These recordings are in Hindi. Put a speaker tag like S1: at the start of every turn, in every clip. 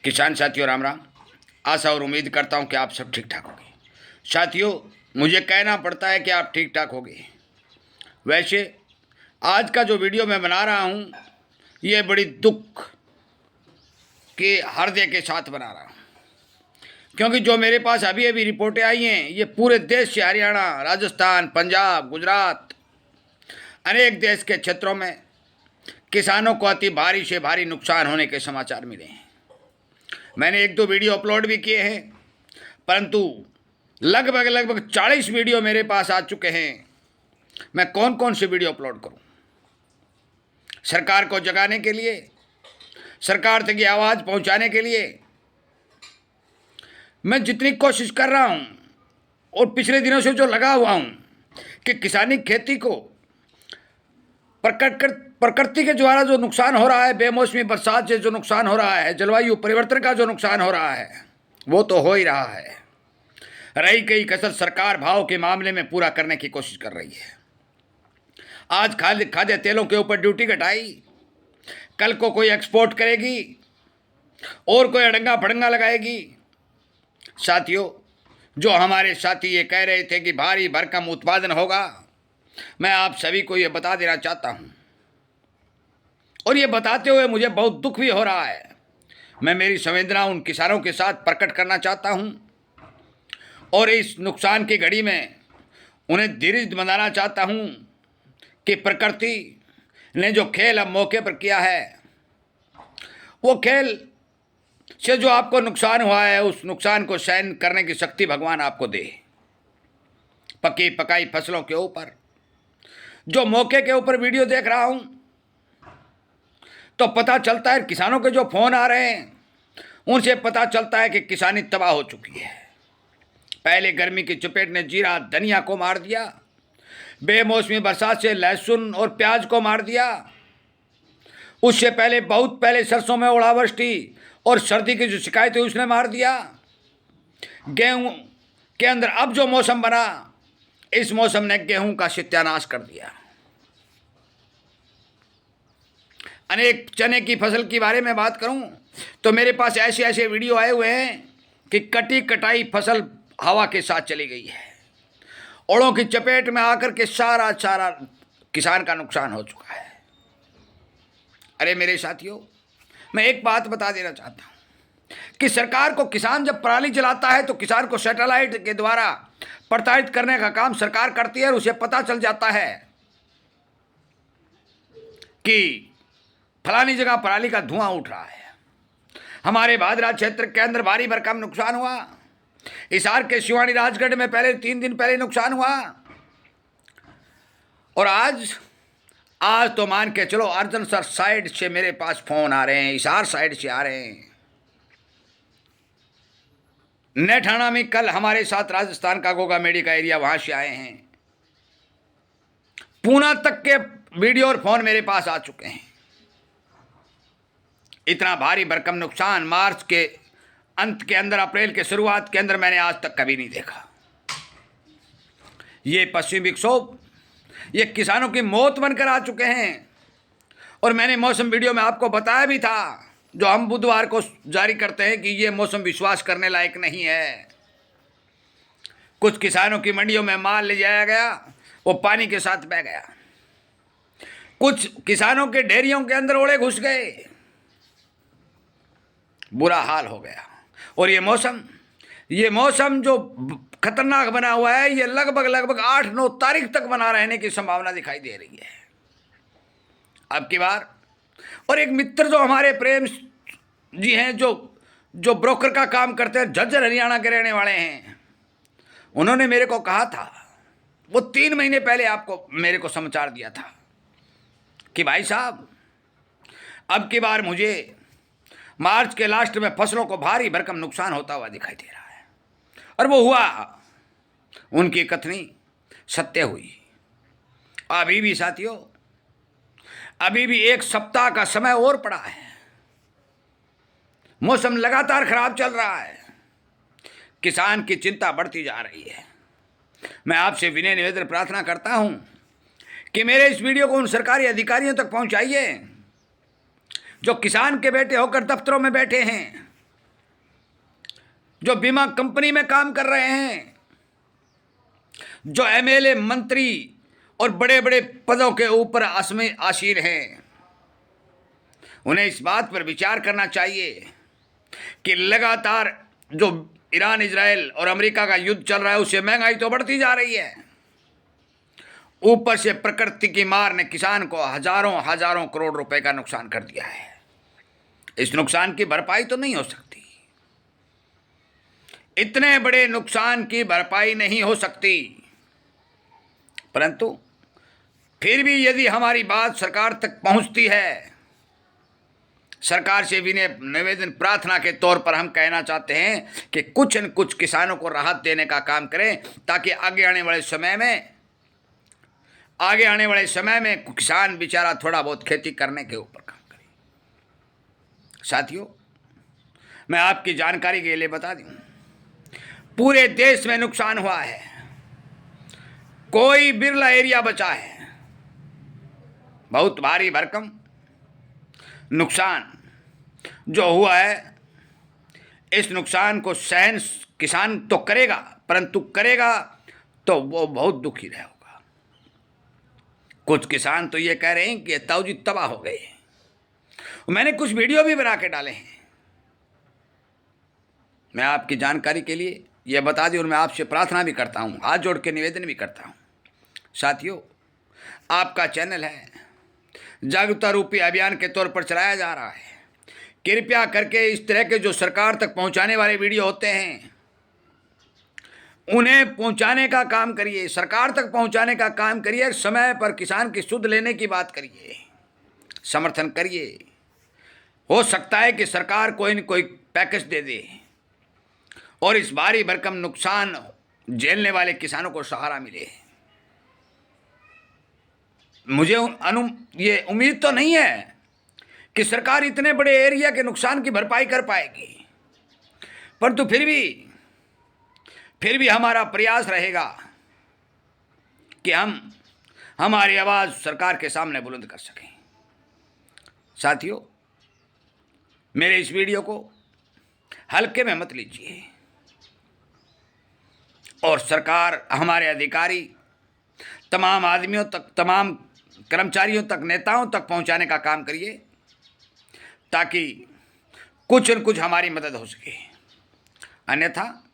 S1: किसान साथियों राम राम। आशा और उम्मीद करता हूं कि आप सब ठीक ठाक होंगे। साथियों, मुझे कहना पड़ता है कि आप ठीक ठाक होंगे। वैसे आज का जो वीडियो मैं बना रहा हूं, ये बड़ी दुख के हृदय के साथ बना रहा हूं, क्योंकि जो मेरे पास अभी अभी रिपोर्टें आई हैं, ये पूरे देश से हरियाणा, राजस्थान, पंजाब, गुजरात, अनेक देश के क्षेत्रों में किसानों को अति भारी से भारी नुकसान होने के समाचार मिले हैं। मैंने एक दो वीडियो अपलोड भी किए हैं, परंतु लगभग 40 वीडियो मेरे पास आ चुके हैं। मैं कौन कौन से वीडियो अपलोड करूं? सरकार को जगाने के लिए, सरकार तक ये आवाज़ पहुंचाने के लिए मैं जितनी कोशिश कर रहा हूं, और पिछले दिनों से जो लगा हुआ हूं कि किसानी खेती को प्रकृति के द्वारा जो नुकसान हो रहा है, बेमौसमी बरसात से जो नुकसान हो रहा है, जलवायु परिवर्तन का जो नुकसान हो रहा है, वो तो हो ही रहा है। रही कई कसर सरकार भाव के मामले में पूरा करने की कोशिश कर रही है। आज खाद्य तेलों के ऊपर ड्यूटी घटाई, कल को कोई एक्सपोर्ट करेगी और कोई अड़ंगा फड़ंगा लगाएगी। साथियों, जो हमारे साथी ये कह रहे थे कि भारी भरकम उत्पादन होगा, मैं आप सभी को ये बता देना चाहता हूं, और ये बताते हुए मुझे बहुत दुख भी हो रहा है। मैं मेरी संवेदना उन किसानों के साथ प्रकट करना चाहता हूं, और इस नुकसान की घड़ी में उन्हें धीरज बनाना चाहता हूं कि प्रकृति ने जो खेल अब मौके पर किया है, वो खेल से जो आपको नुकसान हुआ है, उस नुकसान को सहन करने की शक्ति भगवान आपको दे। पकी पकाई फसलों के ऊपर जो मौके के ऊपर वीडियो देख रहा हूं, तो पता चलता है, किसानों के जो फोन आ रहे हैं उनसे पता चलता है कि किसानी तबाह हो चुकी है। पहले गर्मी की चपेट ने जीरा धनिया को मार दिया, बेमौसमी बरसात से लहसुन और प्याज को मार दिया, उससे पहले बहुत पहले सरसों में ओलावृष्टि और सर्दी की जो शिकायत हुई उसने मार दिया। गेहूं के अंदर अब जो मौसम बना, इस मौसम ने गेहूं का सत्यानाश कर दिया। अनेक चने की फसल के बारे में बात करूं तो मेरे पास ऐसे ऐसे वीडियो आए हुए हैं कि कटी कटाई फसल हवा के साथ चली गई है। ओलों की चपेट में आकर के सारा किसान का नुकसान हो चुका है। अरे मेरे साथियों, मैं एक बात बता देना चाहता हूं कि सरकार को, किसान जब पराली जलाता है तो किसान को सैटेलाइट के द्वारा प्रताड़ित करने का काम सरकार करती है, और उसे पता चल जाता है कि फलानी जगह पराली का धुआं उठ रहा है। हमारे भादरा क्षेत्र के अंदर भारी भरकम नुकसान हुआ। हिसार के शिवानी राजगढ़ में पहले 3 दिन पहले नुकसान हुआ, और आज तो मान के चलो अर्जन सर साइड से मेरे पास फोन आ रहे हैं, हिसार साइड से आ रहे हैं। नेठाना में कल हमारे साथ राजस्थान का गोगा मेडी का एरिया, वहां से आए हैं। पूना तक के वीडियो और फोन मेरे पास आ चुके हैं। इतना भारी भरकम नुकसान मार्च के अंत के अंदर, अप्रैल के शुरुआत के अंदर मैंने आज तक कभी नहीं देखा। ये पश्चिमी विक्षोभ, ये किसानों की मौत बनकर आ चुके हैं। और मैंने मौसम वीडियो में आपको बताया भी था, जो हम बुधवार को जारी करते हैं, कि ये मौसम विश्वास करने लायक नहीं है। कुछ किसानों की मंडियों में माल ले जाया गया, वो पानी के साथ बह गया। कुछ किसानों के डेयरियों के अंदर ओले घुस गए, बुरा हाल हो गया। और ये मौसम जो खतरनाक बना हुआ है, ये लगभग 8-9 तारीख तक बना रहने की संभावना दिखाई दे रही है अब की बार। और एक मित्र जो हमारे प्रेम जी हैं, जो ब्रोकर का काम करते हैं, झज्जर हरियाणा के रहने वाले हैं, उन्होंने मेरे को कहा था, वो 3 महीने पहले आपको मेरे को समाचार दिया था कि भाई साहब, अब की बार मुझे मार्च के लास्ट में फसलों को भारी भरकम नुकसान होता हुआ दिखाई दे रहा है। और वो हुआ, उनकी कथनी सत्य हुई। अभी भी साथियों, अभी भी 1 सप्ताह का समय और पड़ा है। मौसम लगातार खराब चल रहा है, किसान की चिंता बढ़ती जा रही है। मैं आपसे विनय निवेदन प्रार्थना करता हूं कि मेरे इस वीडियो को उन सरकारी अधिकारियों तक पहुंचाइए जो किसान के बेटे होकर दफ्तरों में बैठे हैं, जो बीमा कंपनी में काम कर रहे हैं, जो एमएलए, मंत्री और बड़े बड़े पदों के ऊपर आसीन हैं, उन्हें इस बात पर विचार करना चाहिए कि लगातार जो ईरान, इजराइल और अमेरिका का युद्ध चल रहा है, उससे महंगाई तो बढ़ती जा रही है। ऊपर से प्रकृति की मार ने किसान को हजारों हजारों करोड़ रुपए का नुकसान कर दिया है। इस नुकसान की भरपाई तो नहीं हो सकती, इतने बड़े नुकसान की भरपाई नहीं हो सकती। परंतु फिर भी यदि हमारी बात सरकार तक पहुंचती है, सरकार से भी निवेदन, प्रार्थना के तौर पर हम कहना चाहते हैं कि कुछ न कुछ किसानों को राहत देने का काम करें, ताकि आगे आने वाले समय में किसान बेचारा थोड़ा बहुत खेती करने के ऊपर काम करे। साथियों, मैं आपकी जानकारी के लिए बता दूं, पूरे देश में नुकसान हुआ है, कोई बिरला एरिया बचा है। बहुत भारी भरकम नुकसान जो हुआ है, इस नुकसान को सहन किसान तो करेगा, परंतु करेगा तो वो बहुत दुखी रहेगा। कुछ किसान तो ये कह रहे हैं कि ताऊ जी तबाह हो गए। मैंने कुछ वीडियो भी बना के डाले हैं। मैं आपकी जानकारी के लिए यह बता दूं और मैं आपसे प्रार्थना भी करता हूं, हाथ जोड़ के निवेदन भी करता हूं। साथियों, आपका चैनल है, जागरूकता रूपी अभियान के तौर पर चलाया जा रहा है। कृपया करके इस तरह के जो सरकार तक पहुंचाने वाले वीडियो होते हैं, उन्हें पहुंचाने का काम करिए, सरकार तक पहुंचाने का काम करिए। समय पर किसान की सुध लेने की बात करिए, समर्थन करिए। हो सकता है कि सरकार कोई न कोई पैकेज दे दे और इस भारी भरकम नुकसान झेलने वाले किसानों को सहारा मिले। मुझे ये उम्मीद तो नहीं है कि सरकार इतने बड़े एरिया के नुकसान की भरपाई कर पाएगी, परंतु फिर भी हमारा प्रयास रहेगा कि हम हमारी आवाज़ सरकार के सामने बुलंद कर सकें। साथियों, मेरे इस वीडियो को हल्के में मत लीजिए और सरकार, हमारे अधिकारी, तमाम आदमियों तक, तमाम कर्मचारियों तक, नेताओं तक पहुंचाने का काम करिए, ताकि कुछ न कुछ हमारी मदद हो सके। अन्यथा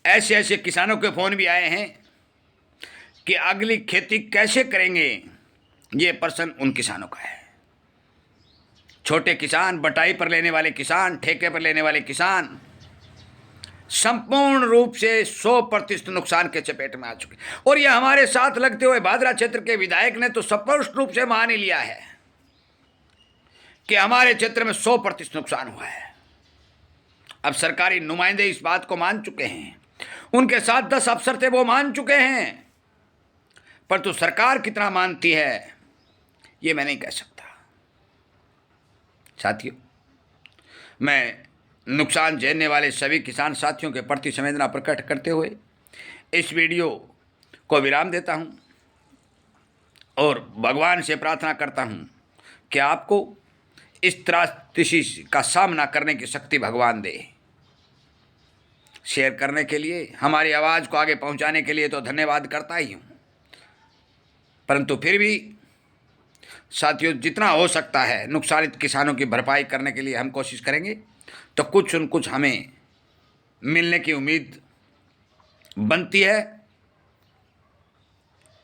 S1: ऐसे किसानों के फ़ोन भी आए हैं कि अगली खेती कैसे करेंगे, ये प्रश्न उन किसानों का है। छोटे किसान, बटाई पर लेने वाले किसान, ठेके पर लेने वाले किसान संपूर्ण रूप से 100% नुकसान के चपेट में आ चुके। और ये हमारे साथ लगते हुए भादरा क्षेत्र के विधायक ने तो स्पष्ट रूप से मान ही लिया है कि हमारे क्षेत्र में 100% नुकसान हुआ है। अब सरकारी नुमाइंदे इस बात को मान चुके हैं, उनके साथ 10 अफसर थे, वो मान चुके हैं, परंतु सरकार कितना मानती है ये मैं नहीं कह सकता। साथियों, मैं नुकसान झेलने वाले सभी किसान साथियों के प्रति संवेदना प्रकट करते हुए इस वीडियो को विराम देता हूं और भगवान से प्रार्थना करता हूं कि आपको इस त्रासदी का सामना करने की शक्ति भगवान दे। शेयर करने के लिए, हमारी आवाज़ को आगे पहुंचाने के लिए तो धन्यवाद करता ही हूं, परंतु फिर भी साथियों, जितना हो सकता है नुकसानित किसानों की भरपाई करने के लिए हम कोशिश करेंगे, तो कुछ न कुछ हमें मिलने की उम्मीद बनती है।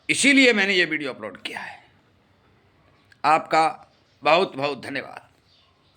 S1: इसीलिए मैंने ये वीडियो अपलोड किया है। आपका बहुत बहुत धन्यवाद।